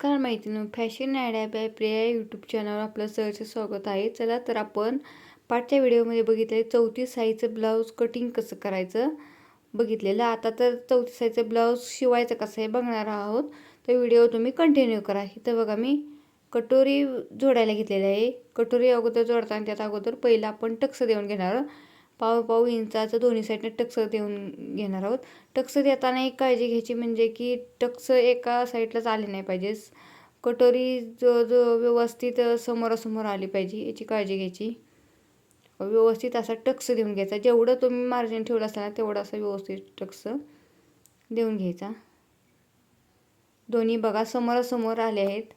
नमस्कार मैत्रिणी, fashion idea by Priya YouTube चॅनलवर आपलं सहर्ष स्वागत आहे. चला तर आपण पाठच्या व्हिडिओमध्ये बघितले 34 साईजचं ब्लाऊज कटिंग कसं करायचं बघितलेलं. आता तर 34 साईजचं ब्लाऊज शिवायचं कसं हे बघणार आहोत. तर व्हिडिओ तुम्ही कंटिन्यू करा. इथं बघा मी कटोरी जोडायला घेतलेली आहे. कटोरी अगोदर जोडताना त्यात अगोदर पहिला आपण टक्स देऊन घेणार आहोत. पाव इंचाचं दोन्ही साईडने टक्स देऊन घेणार आहोत. टक्स देताना एक काळजी घ्यायची म्हणजे की टक्स एका साईडलाच आले नाही पाहिजे. कटोरी जो व्यवस्थित समोरासमोर आली पाहिजे याची काळजी घ्यायची. व्यवस्थित असा टक्स देऊन घ्यायचा. जेवढं तुम्ही मार्जिन ठेवलं असाल तेवढं असं व्यवस्थित टक्स देऊन घ्यायचा. दोन्ही बघा समोरासमोर आले आहेत.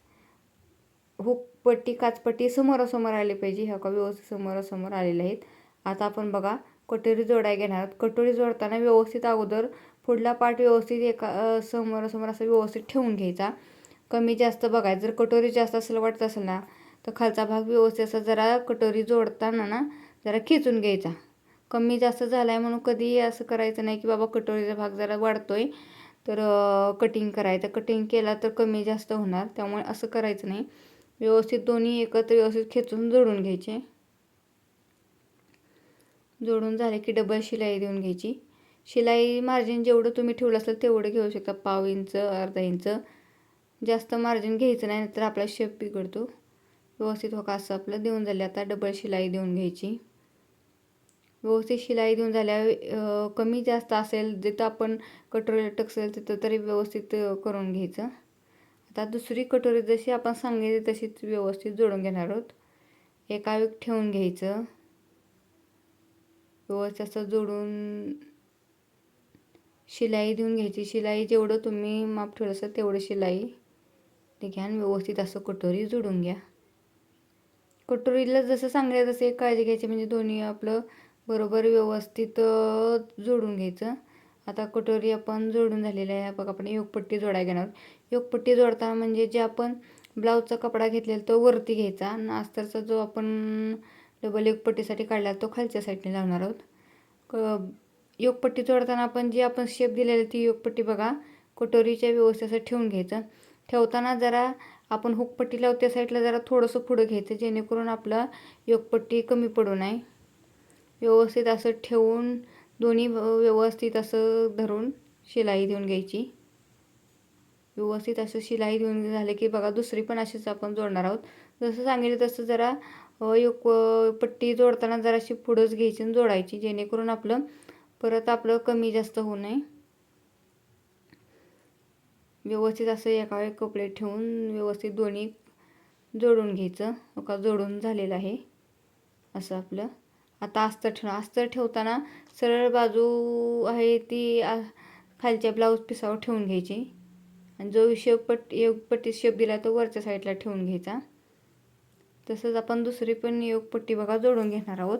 हुक पट्टी काचपट्टी समोरासमोर आली पाहिजे. ह्या का व्यवस्थित समोरासमोर आलेले आहेत. आता आपण बघा कटोरी जोडायला घेणार आहोत. कटोरी जोडताना व्यवस्थित अगोदर पुढला पार्ट व्यवस्थित एका समोरासमोर असं व्यवस्थित ठेवून घ्यायचा. कमी जास्त बघायचं. जर कटोरी जास्त असेल वाटत असेल ना तर खालचा भाग व्यवस्थित असा जरा कटोरी जोडताना ना जरा खिचून घ्यायचा. कमी जास्त झाला आहे म्हणून कधी असं करायचं नाही की बाबा कटोरीचा भाग जरा वाढतोय तर कटिंग करायचं. कटिंग केला तर कमी जास्त होणार, त्यामुळे असं करायचं नाही. व्यवस्थित दोन्ही एकत्र व्यवस्थित खेचून जोडून घ्यायचे. जोडून झाले की डबल शिलाई देऊन घ्यायची. शिलाई मार्जिन जेवढं तुम्ही ठेवलं असेल तेवढं घेऊ शकता. पाव इंच, अर्धा इंच. जास्त मार्जिन घ्यायचं नाही तर आपला शेप बिघडतो. व्यवस्थित हो का असं आपलं देऊन झाले. आता डबल शिलाई देऊन घ्यायची. व्यवस्थित शिलाई देऊन झाल्या कमी जास्त असेल जिथं आपण कटोरी टक्सेल तिथं तरी व्यवस्थित करून घ्यायचं. आता दुसरी कटोरी जशी आपण सांगितली तशीच व्यवस्थित जोडून घेणार आहोत. एका एक ठेवून घ्यायचं. व्यवस्थित असं जोडून शिलाई देऊन घ्यायची. शिलाई जेवढं तुम्ही माप ठेवलं असेल तेवढं शिलाई ते घ्या आणि व्यवस्थित असं कटोरी जोडून घ्या. कटोरीला जसं सांगितलं तसं एक काळजी घ्यायची म्हणजे दोन्ही आपलं बरोबर व्यवस्थित जोडून घ्यायचं. आता कटोरी आपण जोडून झालेली आहे. बघा आपण योगपट्टी जोडायला घेणार. योगपट्टी जोडताना म्हणजे जे आपण ब्लाऊजचा कपडा घेतलेला तो वरती घ्यायचा आणि अस्तरचा जो आपण डबल योगपट्टीसाठी काढला तो खालच्या साईडने लावणार आहोत. योगपट्टी जोडताना आपण जी आपण शेप दिलेली ती योगपट्टी बघा कटोरीच्या व्यवस्थित असं ठेवून घ्यायचं. ठेवताना जरा आपण हुकपट्टी लावतो त्या साईडला जरा थोडंसं पुढं घ्यायचं जेणेकरून आपला योगपट्टी कमी पडू नये. व्यवस्थित असं ठेवून दोन्ही व्यवस्थित असं धरून शिलाई देऊन घ्यायची. व्यवस्थित असं शिलाई देऊन झाले की बघा दुसरी पण अशीच आपण जोडणार आहोत. जसं सांगितलं तसं जरा पट्टी जोडताना जराशी पुढंच घ्यायची आणि जोडायची जेणेकरून आपलं परत आपलं कमी जास्त होऊ नये. व्यवस्थित असं एका एक कपडे ठेवून व्यवस्थित दोन्ही जोडून घ्यायचं. बघा जोडून झालेलं आहे असं आपलं. आता अस्तर ठेवताना सरळ बाजू आहे ती खालच्या ब्लाऊज पिसावर ठेवून घ्यायची आणि जो योगपट्टी शेप दिला तो वरच्या साईडला ठेवून घ्यायचा. तसंच आपण दुसरी पण योगपट्टी बघा जोडून घेणार आहोत.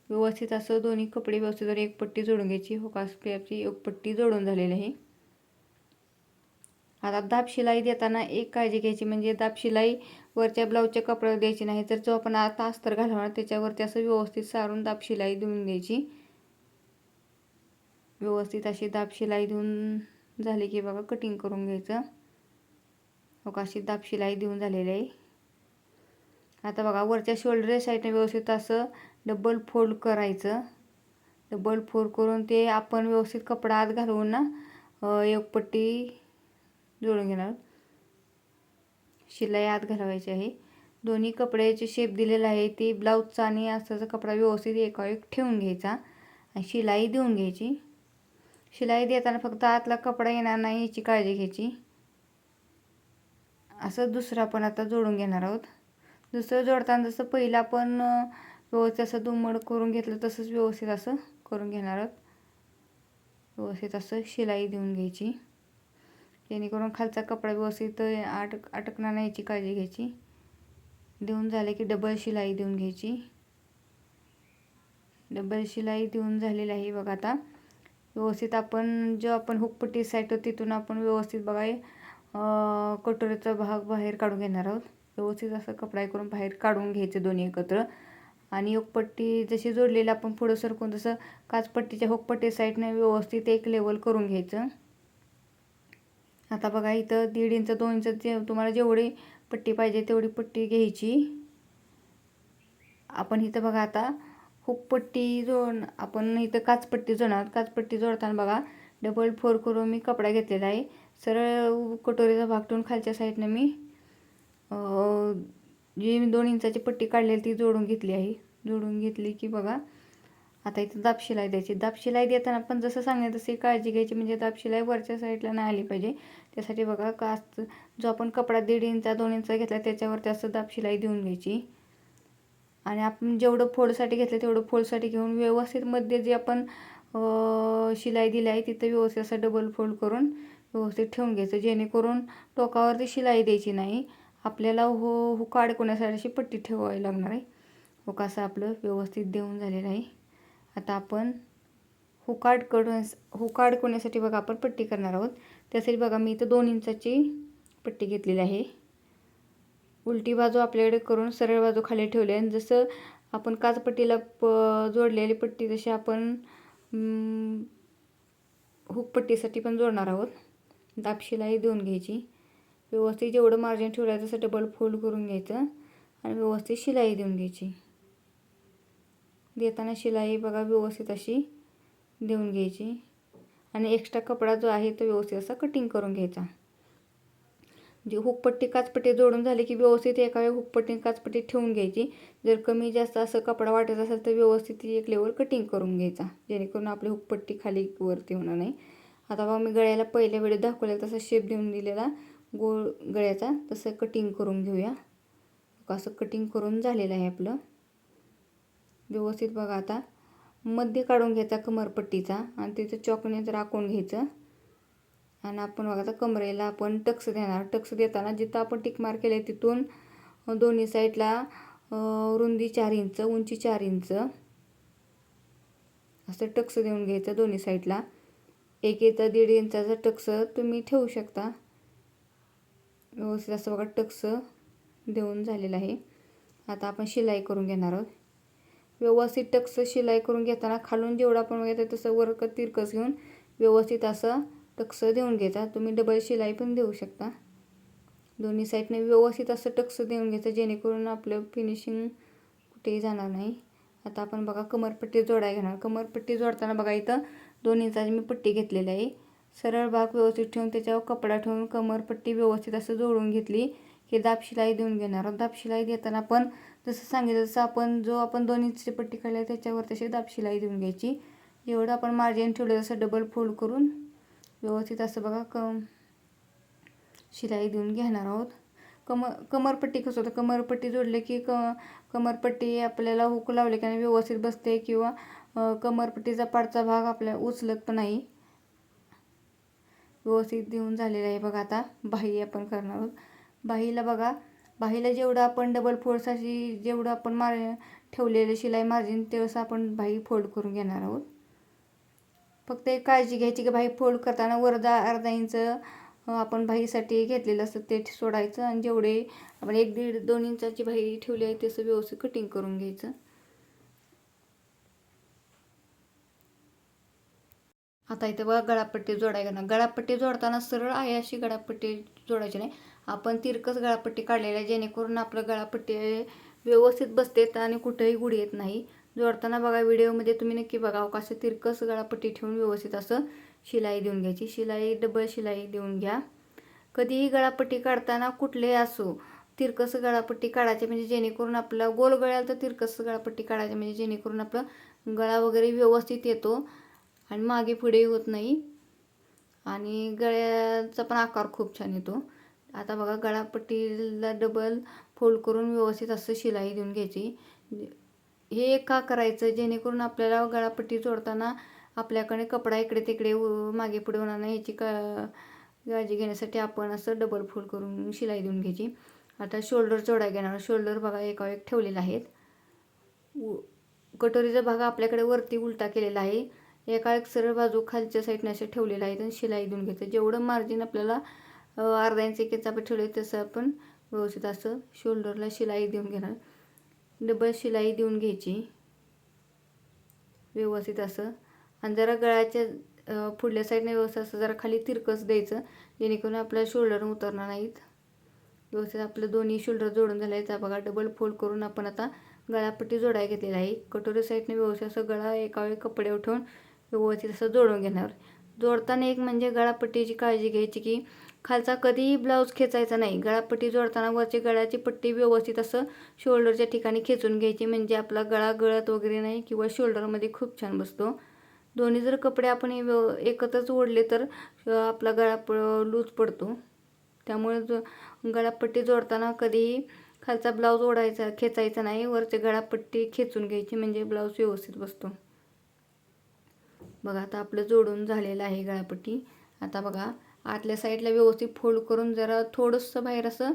व्यवस्थित असं दोन्ही कपडे व्यवस्थित एक पट्टी जोडून घ्यायची. होकासची योगपट्टी जोडून झालेली आहे. आता दाब शिलाई देताना एक काळजी घ्यायची म्हणजे दाब शिलाई वरच्या ब्लाऊजच्या कपड्यावर द्यायची नाही. तर जो आपण आता अस्तर घालणार त्याच्यावरती असं व्यवस्थित सारून दाब शिलाई देऊन द्यायची. व्यवस्थित अशी दाब शिलाई देऊन झाली की बघा कटिंग करून घ्यायचं. बघा अशी दाब शिलाई देऊन झालेली आहे. आता बघा वरच्या शोल्डर साईडने व्यवस्थित असं डबल फोल्ड करायचं. डबल फोल्ड करून ते आपण व्यवस्थित कपडा आत घालवून ना योगपट्टी जोडून घेणार. शिलाई आत घालवायची आहे. दोन्ही कपड्याचे शेप दिलेला आहे ती ब्लाऊजचा आणि अस्तरचा कपडा व्यवस्थित एका एक ठेवून घ्यायचा आणि शिलाई देऊन घ्यायची. शिलाई देताना फक्त आतला कपडा येणार नाही याची काळजी घ्यायची. असं दुसरं आपण आता जोडून घेणार आहोत. दुसरं जोडताना जसं पहिलं आपण व्यवस्थित असं दुमड करून घेतलं तसंच व्यवस्थित असं करून घेणार आहोत. व्यवस्थित असं शिलाई देऊन घ्यायची जेणेकरून खालचा कपडा व्यवस्थित अटकणार नाही याची काळजी घ्यायची. देऊन झाले की डबल शिलाई देऊन घ्यायची. डबल शिलाई देऊन झालेली आहे बघा. आता व्यवस्थित आपण जो आपण हुकपट्टी साईड तिथून आपण व्यवस्थित बघा कटोरीचा भाग बाहेर काढून घेणार आहोत. व्यवस्थित असं कपडा करून बाहेर काढून घ्यायचे दोन्ही एकत्र आणि हुकपट्टी जशी जोडलेली आपण पुढं सरकून तसं काचपट्टीच्या हुकपट्टी साईडने व्यवस्थित एक लेवल करून घ्यायचं. आता बघा इथं 1.5 इंच 2 इंच तुम्हाला जेवढी पट्टी पाहिजे तेवढी पट्टी घ्यायची. आपण इथं बघा आता हुकपट्टी आपण इथं काचपट्टी जोडणार. काचपट्टी जोडताना बघा डबल फोल्ड करून मी कपडा घेतलेला आहे. सरळ कटोरीचा भाग ठेवून खालच्या साईडनं मी जी मी 2 इंचाची पट्टी काढलेली ती जोडून घेतली आहे. जोडून घेतली की बघा आता इथं दाब शिलाई द्यायची. दाब शिलाई देताना पण जसं सांगितलं तशी काळजी घ्यायची, म्हणजे दाब शिलाई वरच्या साईडला नाही आली पाहिजे. त्यासाठी बघा जो आपण कपडा 1.5 इंच 2 इंच घेतला त्याच्यावरती असं दाब शिलाई देऊन घ्यायची. आणि आपण जेवढं फोल्डसाठी घेतलं तेवढं फोल्डसाठी घेऊन व्यवस्थित मध्ये जे आपण शिलाई दिली आहे तिथं व्यवस्थित असं डबल फोल्ड करून व्यवस्थित ठेवून घ्यायचं, जेणेकरून टोकावरती शिलाई द्यायची नाही. आपल्याला हुक अडकवण्यासाठी अशी पट्टी ठेवावी लागणार आहे. हुक असं आपलं व्यवस्थित देऊन झालेलं आहे. आता आपण हुक अडकवण्यासाठी बघा आपण पट्टी करणार आहोत. त्यासाठी बघा मी इथं 2 इंचाची पट्टी घेतलेली आहे. उलटी बाजू आपल्याकडे करून सरळ बाजू खाली ठेवली आहे. जसं आपण काचपट्टीला जोडलेली पट्टी तशी आपण हुकपट्टीसाठी पण जोडणार आहोत. दाब शिलाई देऊन घ्यायची. व्यवस्थित जेवढं मार्जिन ठेवलं आहे तसं डबल फोल्ड करून घ्यायचं आणि व्यवस्थित शिलाई देऊन घ्यायची. देताना शिलाई बघा व्यवस्थित अशी देऊन घ्यायची आणि एक्स्ट्रा कपडा जो आहे तो व्यवस्थित असा कटिंग करून घ्यायचा. जी हुकपट्टी काचपट्टी जोडून झाली की व्यवस्थित एका वेळी हुकपट्टी काचपट्टी ठेवून घ्यायची. जर कमी जास्त असं कपडा वाटत असेल तर व्यवस्थित एक लेवल कटिंग करून घ्यायचा, जेणेकरून आपली हुकपट्टी खाली वरती होणार नाही. आता बघा मी गळ्याला पहिल्या वेळी दाखवलेला तसा शेप देऊन दिलेला गोल गळ्याचा, तसं कटिंग करून घेऊया. असं कटिंग करून झालेलं आहे आपलं व्यवस्थित. बघा आता मध्य काढून घ्यायचा कमरपट्टीचा आणि तिथं चॉकने जर आखून घ्यायचं आणि आपण बघा आता कमरेला आपण टक्स देणार. टक्स देताना जिथं आपण टिक मार्क केले तिथून दोन्ही साईडला रुंदी 4 इंच उंची 4 इंच असं टक्स देऊन घ्यायचं दोन्ही साईडला. एक इथं 1.5 इंचाचा टक्स तुम्ही ठेवू शकता. व्यवस्थित असं बघा टक्स देऊन झालेलं आहे. आता आपण शिलाई करून घेणार आहोत. व्यवस्थित टक्स शिलाई करून घेताना खालून जेवढं आपण घेतो तसं वर तिरकस घेऊन व्यवस्थित असं टक्स देऊन घ्यायचा. तुम्ही डबल शिलाई पण देऊ शकता. दोन्ही साईडने व्यवस्थित असं टक्स देऊन घ्यायचं, जेणेकरून आपलं फिनिशिंग कुठेही जाणार नाही. आता आपण बघा कमरपट्टी जोडायला घेणार. कमरपट्टी जोडताना बघा इथं 2 इंचाची मी पट्टी घेतलेली आहे. सरळ भाग व्यवस्थित ठेवून त्याच्यावर कपडा ठेवून कमरपट्टी व्यवस्थित असं जोडून घेतली की दाब शिलाई देऊन घेणार. दाब शिलाई देताना पण जसं सांगितलं तसं आपण 2 इंचची पट्टी काढली आहे त्याच्यावर तशी दाब शिलाई देऊन घ्यायची. जेवढं आपण मार्जिन ठेवलं तसं डबल फोल्ड करून व्यवस्थित असं बघा शिलाई देऊन घेणार आहोत. कमरपट्टी कसं होतं, कमरपट्टी जोडले की कमरपट्टी आपल्याला हुक लावले की व्यवस्थित बसते किंवा कमरपट्टीचा पाठचा भाग आपल्याला उचलत पण नाही. व्यवस्थित देऊन झालेलं आहे. बघा आता बाही आपण करणार आहोत. बाहीला बघा बाहीला जेवढं आपण डबल फोल्डसाठी जेवढं आपण ठेवलेलं शिलाई मार्जिन तेवढं आपण बाही फोल्ड करून घेणार आहोत. फक्त एक काळजी घ्यायची की बाही फोल्ड करताना वरदा अर्धा इंच आपण बाहीसाठी घेतलेलं असतं ते सोडायचं आणि जेवढे आपण 1-1.5-2 इंचाची बाही ठेवली आहे तसं व्यवस्थित कटिंग करून घ्यायचं. आता इथे बघा गळापट्टी जोडायला ना. गळापट्टी जोडताना सरळ आहे अशी गळापट्टी जोडायची नाही. आपण तिरकस गळापट्टी काढलेली आहे, जेणेकरून आपलं गळापट्टी व्यवस्थित बसते आणि कुठेही गुढी येत नाही. जोडताना बघा व्हिडिओमध्ये तुम्ही नक्की बघा कसं तिरकस गळापट्टी ठेवून व्यवस्थित असं शिलाई देऊन घ्यायची. शिलाई डबल शिलाई देऊन घ्या. कधीही गळापट्टी काढताना कुठलेही असो तिरकस गळापट्टी काढायची, म्हणजे जेणेकरून आपला गोल गळ्याला तर तिरकस गळापट्टी काढायची, म्हणजे जेणेकरून आपलं गळा वगैरे व्यवस्थित येतो आणि मागे पुढे होत नाही आणि गळ्याचा पण आकार खूप छान येतो. आता बघा गळापट्टीला डबल फोल्ड करून व्यवस्थित असं शिलाई देऊन घ्यायची. हे का करायचं, जेणेकरून आपल्याला गळापट्टी जोडताना आपल्याकडे कपडा इकडे तिकडे मागे पुढे होणार नाही याची काळजी घेण्यासाठी आपण असं डबल फोल्ड करून शिलाई देऊन घ्यायची. आता शोल्डर जोडायला घेणार. शोल्डर बघा एका एक ठेवलेला आहे. कटोरीचा भाग आपल्याकडे वरती उलटा केलेला आहे. एका एक सरळ बाजू खालच्या साईडने असे ठेवलेलं आहे आणि शिलाई देऊन घ्यायचं. जेवढं मार्जिन आपल्याला अर्धा इंच 1 इंच आपण ठेवले तसं आपण व्यवस्थित असं शोल्डरला शिलाई देऊन घेणार. डबल शिलाई देऊन घ्यायची व्यवस्थित असं आणि जरा गळ्याच्या पुढल्या साईडने व्यवस्थित असं जरा खाली तिरकस द्यायचं, जेणेकरून आपल्या शोल्डर उतरणार नाहीत. व्यवस्थित आपलं दोन्ही शोल्डर जोडून झाले आहेत. बघा डबल फोल्ड करून आपण आता गळापट्टी जोडायला घेतलेला आहे. कटोरी साईडने व्यवस्थित असं गळा एकावेळी कपड्यावर ठेवून व्यवस्थित असं जोडून घेणार. जोडताना एक म्हणजे गळापट्टीची काळजी घ्यायची की खालचा कधीही ब्लाऊज खेचायचा नाही. गळापट्टी जोडताना वरची गळ्याची पट्टी व्यवस्थित असं शोल्डरच्या ठिकाणी खेचून घ्यायची, म्हणजे आपला गळा गळत वगैरे नाही किंवा शोल्डरमध्ये खूप छान बसतो. दोन्ही जर कपडे आपण एकत्रच ओढले तर आपला गळा लूज पडतो. त्यामुळे गळापट्टी जोडताना कधीही खालचा ब्लाऊज ओढायचा खेचायचा नाही, वरची गळापट्टी खेचून घ्यायची, म्हणजे ब्लाऊज व्यवस्थित बसतो. बघा आता आपलं जोडून झालेलं आहे गळापट्टी. आता बघा आतल्या साईडला व्यवस्थित फोल्ड करून जरा थोडंसं बाहेर असं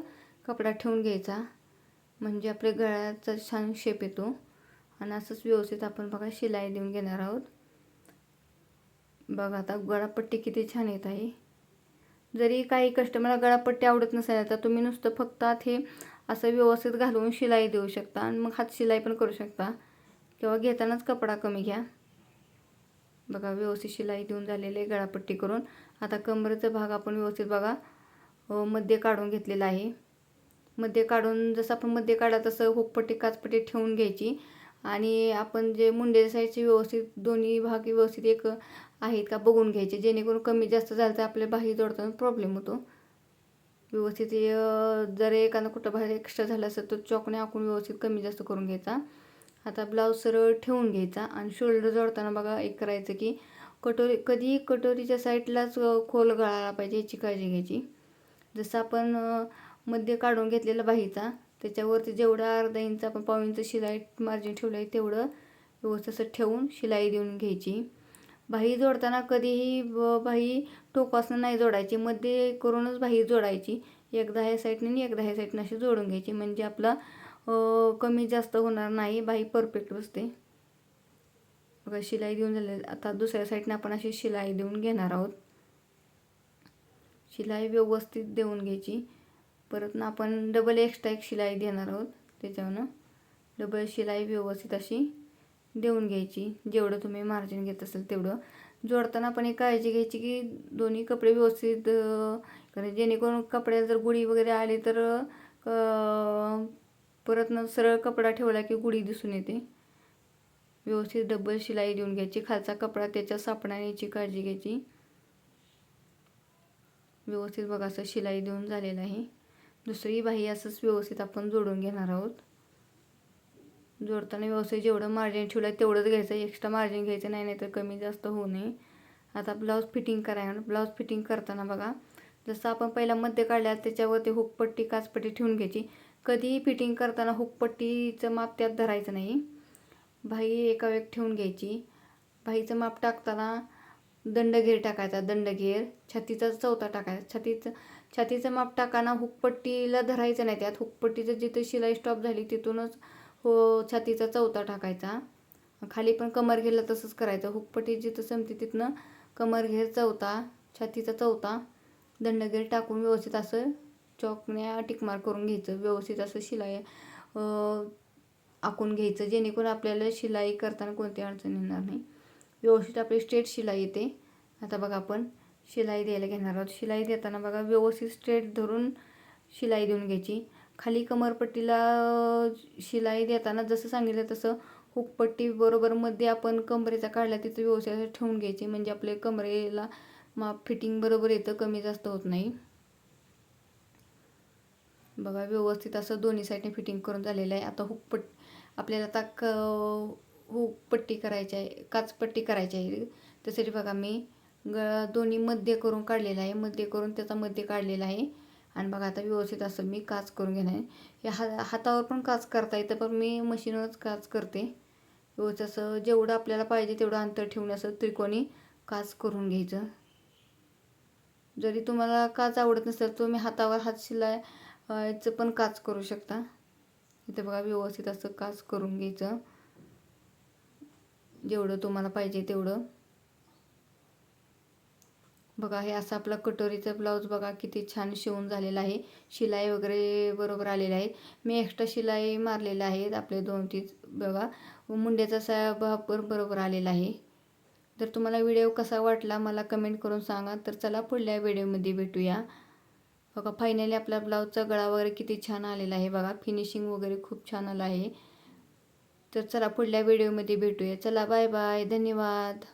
कपडा ठेवून घ्यायचा, म्हणजे आपल्या गळ्याचा छान शेप येतो. आणि असंच व्यवस्थित आपण बघा शिलाई देऊन घेणार आहोत. बघा आता गळापट्टी किती छान येत आहे. जरी काही कस्टमरला गळापट्टी आवडत नसेल तर तुम्ही नुसतं फक्त आत हे असं व्यवस्थित घालून शिलाई देऊ शकता आणि मग हात शिलाई पण करू शकता, किंवा घेतानाच कपडा कमी घ्या. बघा व्यवस्थित शिलाई देऊन झालेली आहे गळापट्टी करून. आता कमरेचा भाग आपण व्यवस्थित बघा मध्ये काढून घेतलेला आहे. मध्ये काढून जसं आपण मध्ये काढा तसं हुकपट्टी काचपट्टी ठेवून घ्यायची. आणि आपण जे मुंडे साईडचे व्यवस्थित दोन्ही भाग व्यवस्थित एक आहेत का बघून घ्यायचे, जेणेकरून कमी जास्त झालं तर आपल्या बाही जोडताना प्रॉब्लेम होतो. व्यवस्थित जर एखादा कुठं बाहेर एक्स्ट्रा झाला असेल तर चॉकने आखून व्यवस्थित कमी जास्त करून घ्यायचा. आता ब्लाऊज सरळ ठेवून घ्यायचा आणि शोल्डर जोडताना बघा एक करायचं की कधीही कटोरीच्या साईडलाच खोल गळाला पाहिजे याची काळजी घ्यायची. जसं आपण मध्ये काढून घेतलेला बाहीचा त्याच्यावरती जेवढं अर्धा इंच आपण पाव इंच शिलाई मार्जिन ठेवलं आहे तेवढं व्यवस्थित असं ठेवून शिलाई देऊन घ्यायची. बाही जोडताना कधीही बाही टोकासनं नाही जोडायची, मध्ये करूनच बाही जोडायची. एकदा ह्या साईडने आणि एकदा ह्या साईडने अशी जोडून घ्यायची, म्हणजे आपला कमी जास्त होणार नाही, बाही परफेक्ट बसते. बघा शिलाई देऊन झाले. आता दुसऱ्या साईडने आपण अशी शिलाई देऊन घेणार आहोत. शिलाई व्यवस्थित देऊन घ्यायची. परत ना आपण डबल एक्स्ट्रा एक शिलाई देणार आहोत, त्याच्यावरनं डबल शिलाई व्यवस्थित अशी देऊन घ्यायची. जेवढं तुम्ही मार्जिन घेत असेल तेवढं. जोडताना पण एक काळजी घ्यायची की दोन्ही कपडे व्यवस्थित जेणेकरून कपड्याला जर गुढी वगैरे आली तर परत ना सरळ कपडा ठेवला की गुढी दिसून येते. व्यवस्थित डबल शिलाई देऊन घ्यायची. खालचा कपडा त्याच्या सापडण्याची काळजी घ्यायची. व्यवस्थित बघा असं शिलाई देऊन झालेलं आहे. दुसरी बाही असंच व्यवस्थित आपण जोडून घेणार आहोत. जोडताना व्यवस्थित जेवढं मार्जिन ठेवलं आहे तेवढंच घ्यायचं, एक्स्ट्रा मार्जिन घ्यायचं नाही, नाहीतर कमी जास्त होऊ नये. आता ब्लाऊज फिटिंग करायला, ब्लाऊज फिटिंग करताना बघा जसं आपण पहिला मध्ये काढल्या त्याच्यावरती हुकपट्टी काचपट्टी ठेवून घ्यायची. कधीही फिटिंग करताना हुकपट्टीचं माप त्यात धरायचं नाही, बाही एका वेळेत ठेवून घ्यायची. बाहीचं माप टाकताना दंडघेर टाकायचा, दंडघेर छातीचा चौथा टाकायचा. छातीचं माप टाकाना हुकपट्टीला धरायचं नाही, त्यात हुकपट्टीचं जिथं शिलाई स्टॉप झाली तिथूनच छातीचा चौथा टाकायचा. खाली पण कमर घेरला तसंच करायचं. हुकपट्टी जिथं संपते तिथनं कमर घेर चौथा, छातीचा चौथा, दंडघेर टाकून व्यवस्थित असं चॉकने टिकमार करून घ्यायचं. व्यवस्थित असं शिलाई आखून घ्यायचं, जेणेकरून आपल्याला शिलाई करताना कोणती अडचण येणार नाही. व्यवस्थित आपली स्ट्रेट शिलाई येते. आता बघा आपण शिलाई द्यायला घेणार आहोत. शिलाई देताना बघा व्यवस्थित स्ट्रेट धरून शिलाई देऊन घ्यायची. खाली कमरपट्टीला शिलाई देताना जसं सांगितलं तसं हुकपट्टी बरोबर मध्ये आपण कमरेचा काढला तिथं व्यवस्थित ठेवून घ्यायची, म्हणजे आपल्या कमरेला माप फिटिंग बरोबर येतं, कमी जास्त होत नाही. बघा व्यवस्थित असं दोन्ही साईडने फिटिंग करून झालेलं आहे. आता आपल्याला आता हुकपट्टी करायची आहे, काचपट्टी करायची आहे. त्यासाठी बघा मी दोन्ही मध्ये करून काढलेलं आहे, मध्ये करून त्याचा मध्ये काढलेला आहे. आणि बघा आता व्यवस्थित असं मी काच करून घेणार आहे. हे हातावर पण काच करता येतं, पण मी मशीनवरच काच करते. व्यवस्थित असं जेवढं आपल्याला पाहिजे तेवढं अंतर ठेवून असं त्रिकोणी काच करून घ्यायचं. जरी तुम्हाला काच आवडत नसेल तर तुम्ही हातावर हात शिलाईचं पण काच करू शकता. इथे बघा व्यवस्थित असं काच करून घ्यायचं, जेवढं तुम्हाला पाहिजे तेवढं. बघा हे असं आपला कटोरीचा ब्लाऊज बघा किती छान शिवून झालेला आहे. शिलाई वगैरे बरोबर आलेला आहे. मी एक्स्ट्रा शिलाई मारलेल्या आहेत आपले 2-3 बघा. मुंड्याचा साया बरोबर आलेला आहे. जर तुम्हाला व्हिडिओ कसा वाटला मला कमेंट करून सांगा. तर चला पुढल्या व्हिडिओमध्ये भेटूया. बघा फायनली आपला ब्लाऊजचा गळा वगैरे किती छान आलेला आहे. बघा फिनिशिंग वगैरे खूप छान आलं आहे. तर चला पुढल्या व्हिडिओमध्ये भेटूया. चला बाय बाय. धन्यवाद.